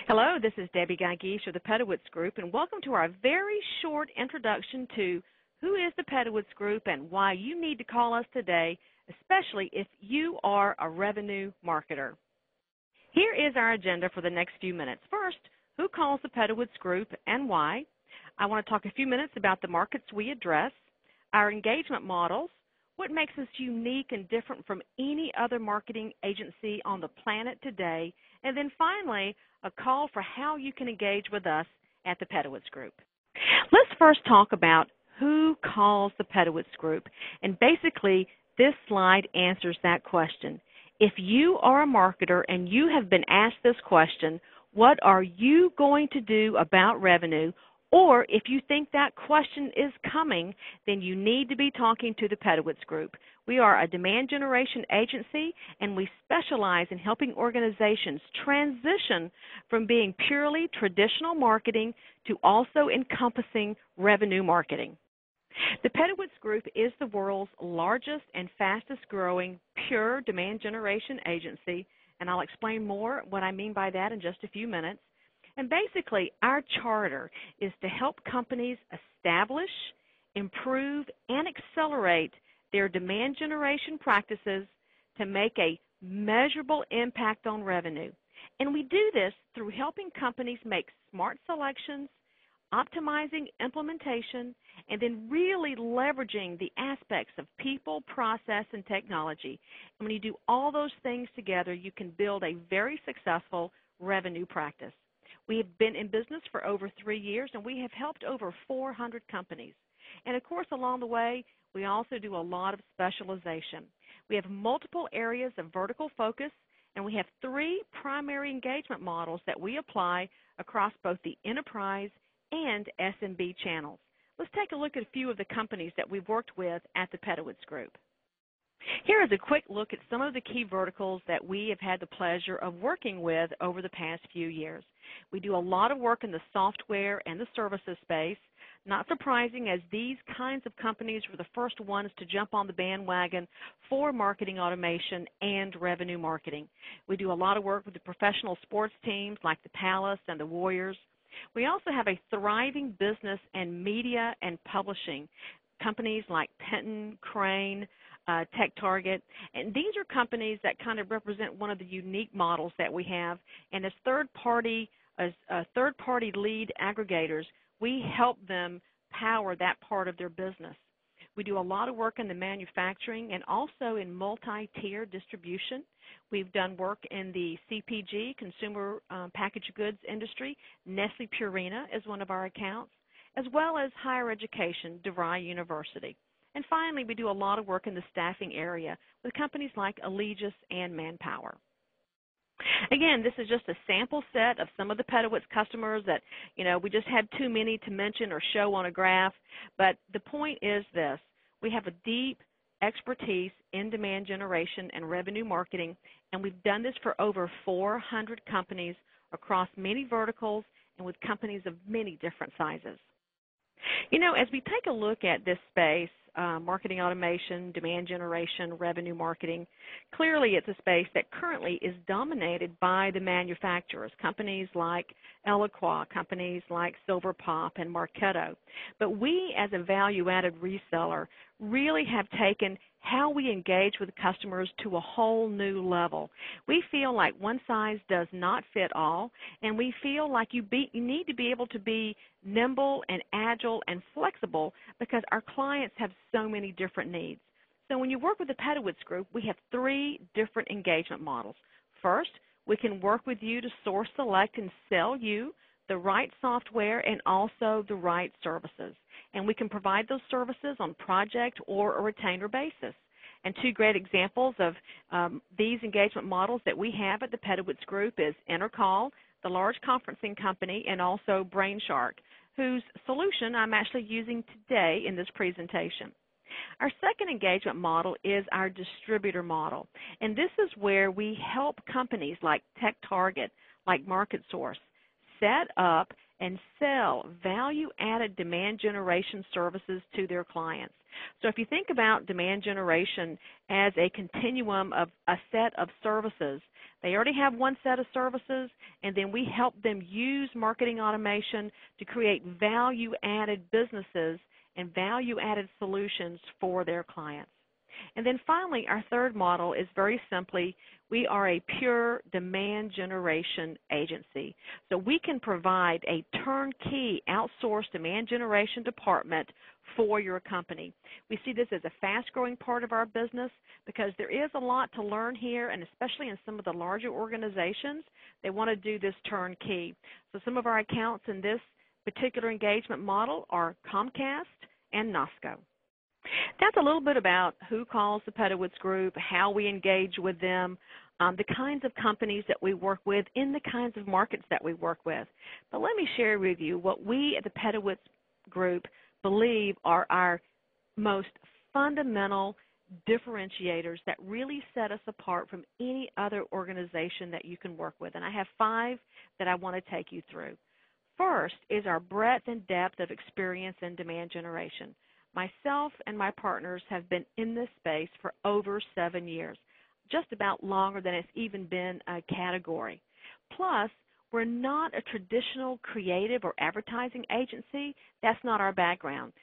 Hello, this is Debbie Geigesh of the Pedowitz Group, and welcome to our very short introduction to who is the Pedowitz Group and why you need to call us today, especially if you are a revenue marketer. Here is our agenda for the next few minutes. First, who calls the Pedowitz Group and why? I want to talk a few minutes about the markets we address, our engagement models, what makes us unique and different from any other marketing agency on the planet today, and then finally, a call for how you can engage with us at the Pedowitz Group. Let's first talk about who calls the Pedowitz Group, and basically this slide answers that question. If you are a marketer and you have been asked this question, what are you going to do about revenue? Or if you think that question is coming, then you need to be talking to the Pedowitz Group. We are a demand generation agency, and we specialize in helping organizations transition from being purely traditional marketing to also encompassing revenue marketing. The Pedowitz Group is the world's largest and fastest growing pure demand generation agency, and I'll explain more what I mean by that in just a few minutes. And basically, our charter is to help companies establish, improve, and accelerate their demand generation practices to make a measurable impact on revenue. And we do this through helping companies make smart selections, optimizing implementation, and then really leveraging the aspects of people, process, and technology. And when you do all those things together, you can build a very successful revenue practice. We have been in business for over 3 years, and we have helped over 400 companies. And, of course, along the way, we also do a lot of specialization. We have multiple areas of vertical focus, and we have 3 primary engagement models that we apply across both the enterprise and SMB channels. Let's take a look at a few of the companies that we've worked with at the Pedowitz Group. Here is a quick look at some of the key verticals that we have had the pleasure of working with over the past few years. We do a lot of work in the software and the services space, not surprising as these kinds of companies were the first ones to jump on the bandwagon for marketing automation and revenue marketing. We do a lot of work with the professional sports teams like the Palace and the Warriors. We also have a thriving business and media and publishing, companies like Penton, Crane, Tech Target, and these are companies that kind of represent one of the unique models that we have. And as third-party lead aggregators, we help them power that part of their business. We do a lot of work in the manufacturing and also in multi-tier distribution. We've done work in the CPG, consumer packaged goods industry. Nestle Purina is one of our accounts, as well as higher education, DeVry University. And finally, we do a lot of work in the staffing area with companies like Allegis and Manpower. Again, this is just a sample set of some of the Pedowitz customers that, we just had too many to mention or show on a graph. But the point is this. We have a deep expertise in demand generation and revenue marketing, and we've done this for over 400 companies across many verticals and with companies of many different sizes. As we take a look at this space, marketing automation, demand generation, revenue marketing, clearly it's a space that currently is dominated by the manufacturers, companies like Eloqua, companies like Silver Pop and Marketo. But we, as a value-added reseller, really have taken how we engage with customers to a whole new level. We feel like one size does not fit all, and we feel like you need to be able to be nimble and agile and flexible because our clients have so many different needs. So when you work with the Pedowitz Group, we have 3 different engagement models. First, we can work with you to source, select, and sell you the right software and also the right services. And we can provide those services on project or a retainer basis. And 2 great examples of these engagement models that we have at the Pedowitz Group is Intercall, the large conferencing company, and also BrainShark, whose solution I'm actually using today in this presentation. Our second engagement model is our distributor model, and this is where we help companies like Tech Target, like MarketSource, set up and sell value-added demand generation services to their clients. So if you think about demand generation as a continuum of a set of services, They already have one set of services, and then we help them use marketing automation to create value-added businesses and value-added solutions for their clients. And then finally, our third model is very simply, we are a pure demand generation agency. So we can provide a turnkey outsourced demand generation department for your company. We see this as a fast-growing part of our business because there is a lot to learn here, and especially in some of the larger organizations, they want to do this turnkey. So some of our accounts in this particular engagement model are Comcast and NOSCO. That's a little bit about who calls the Pedowitz Group, how we engage with them, the kinds of companies that we work with in the kinds of markets that we work with. But let me share with you what we at the Pedowitz Group believe are our most fundamental differentiators that really set us apart from any other organization that you can work with. And I have 5 that I want to take you through. First is our breadth and depth of experience in demand generation. Myself and my partners have been in this space for over 7 years, just about longer than it's even been a category. Plus, we're not a traditional creative or advertising agency. That's not our background.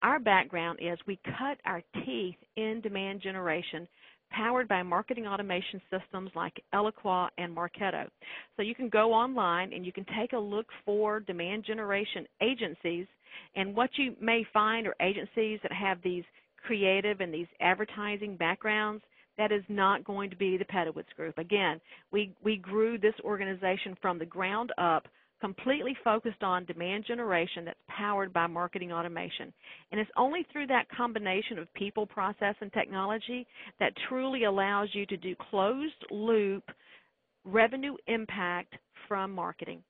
Our background is we cut our teeth in demand generation, powered by marketing automation systems like Eloqua and Marketo. So you can go online and you can take a look for demand generation agencies, and what you may find are agencies that have these creative and these advertising backgrounds. That is not going to be the Pedowitz Group. Again, we grew this organization from the ground up, completely focused on demand generation that's powered by marketing automation. And it's only through that combination of people, process, and technology that truly allows you to do closed-loop revenue impact from marketing.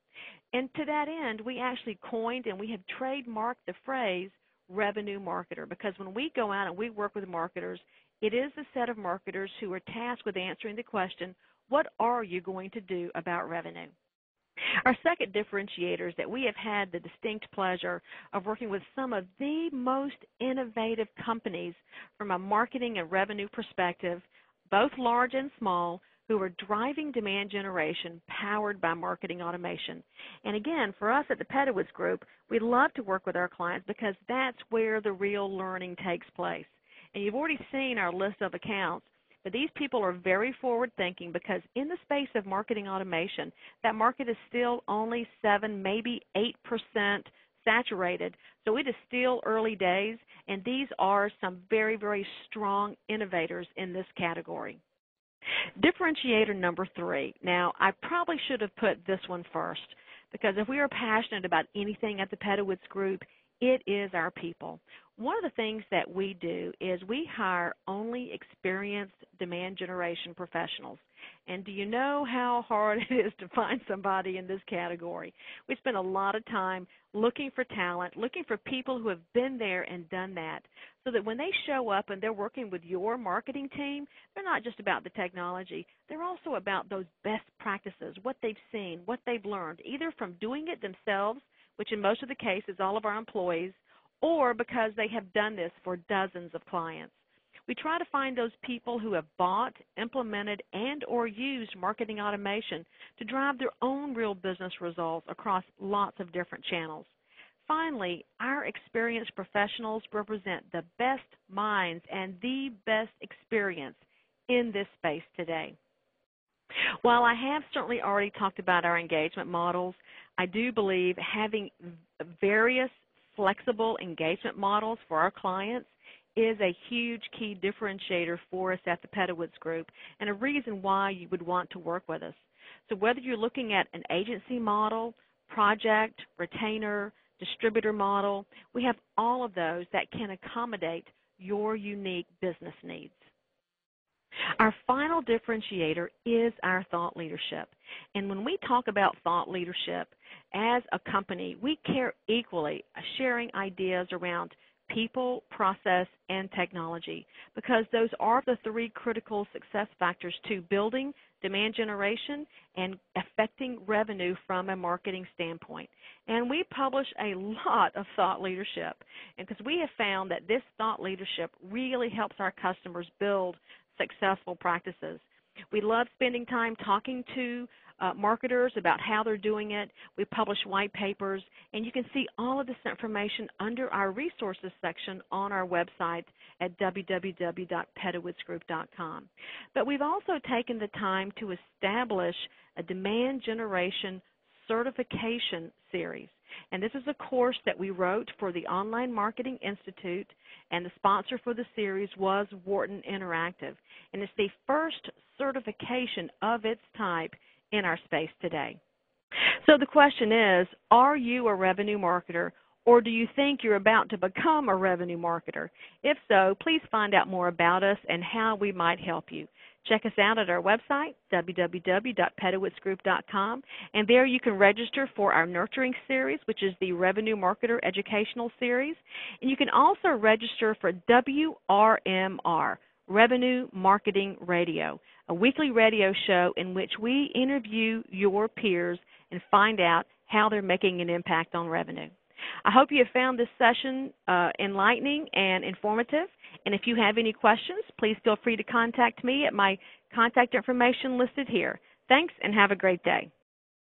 And to that end, we actually coined and we have trademarked the phrase revenue marketer, because when we go out and we work with marketers, it is a set of marketers who are tasked with answering the question, what are you going to do about revenue? Our second differentiator is that we have had the distinct pleasure of working with some of the most innovative companies from a marketing and revenue perspective, both large and small, who are driving demand generation powered by marketing automation. And again, for us at the Pedowitz Group, we love to work with our clients because that's where the real learning takes place. And you've already seen our list of accounts. But these people are very forward-thinking because in the space of marketing automation, that market is still only 7, maybe 8% saturated. So it is still early days, and these are some very, very strong innovators in this category. Differentiator number 3. Now, I probably should have put this one first because if we are passionate about anything at the Pedowitz Group, it is our people. One of the things that we do is we hire only experienced demand generation professionals. And do you know how hard it is to find somebody in this category? We spend a lot of time looking for talent, looking for people who have been there and done that, so that when they show up and they're working with your marketing team, they're not just about the technology. They're also about those best practices, what they've seen, what they've learned, either from doing it themselves, which in most of the cases all of our employees, or because they have done this for dozens of clients. We try to find those people who have bought, implemented, and or used marketing automation to drive their own real business results across lots of different channels. Finally, our experienced professionals represent the best minds and the best experience in this space today. While I have certainly already talked about our engagement models, I do believe having various flexible engagement models for our clients is a huge key differentiator for us at the Pedowitz Group and a reason why you would want to work with us. So whether you're looking at an agency model, project, retainer, distributor model, we have all of those that can accommodate your unique business needs. Our final differentiator is our thought leadership. And when we talk about thought leadership as a company, we care equally sharing ideas around people, process, and technology, because those are the 3 critical success factors to building demand generation and affecting revenue from a marketing standpoint. And we publish a lot of thought leadership, and because we have found that this thought leadership really helps our customers build successful practices. We love spending time talking to marketers about how they're doing it. We publish white papers, and you can see all of this information under our resources section on our website at www.pedowitz.group.com. But we've also taken the time to establish a demand generation certification series. And this is a course that we wrote for the Online Marketing Institute, and the sponsor for the series was Wharton Interactive. And it's the first certification of its type in our space today. So the question is, are you a revenue marketer, or do you think you're about to become a revenue marketer? If so, please find out more about us and how we might help you. Check us out at our website, www.pedowitzgroup.com, and there you can register for our Nurturing Series, which is the Revenue Marketer Educational Series. And you can also register for WRMR, Revenue Marketing Radio, a weekly radio show in which we interview your peers and find out how they're making an impact on revenue. I hope you have found this session enlightening and informative. And if you have any questions, please feel free to contact me at my contact information listed here. Thanks, and have a great day.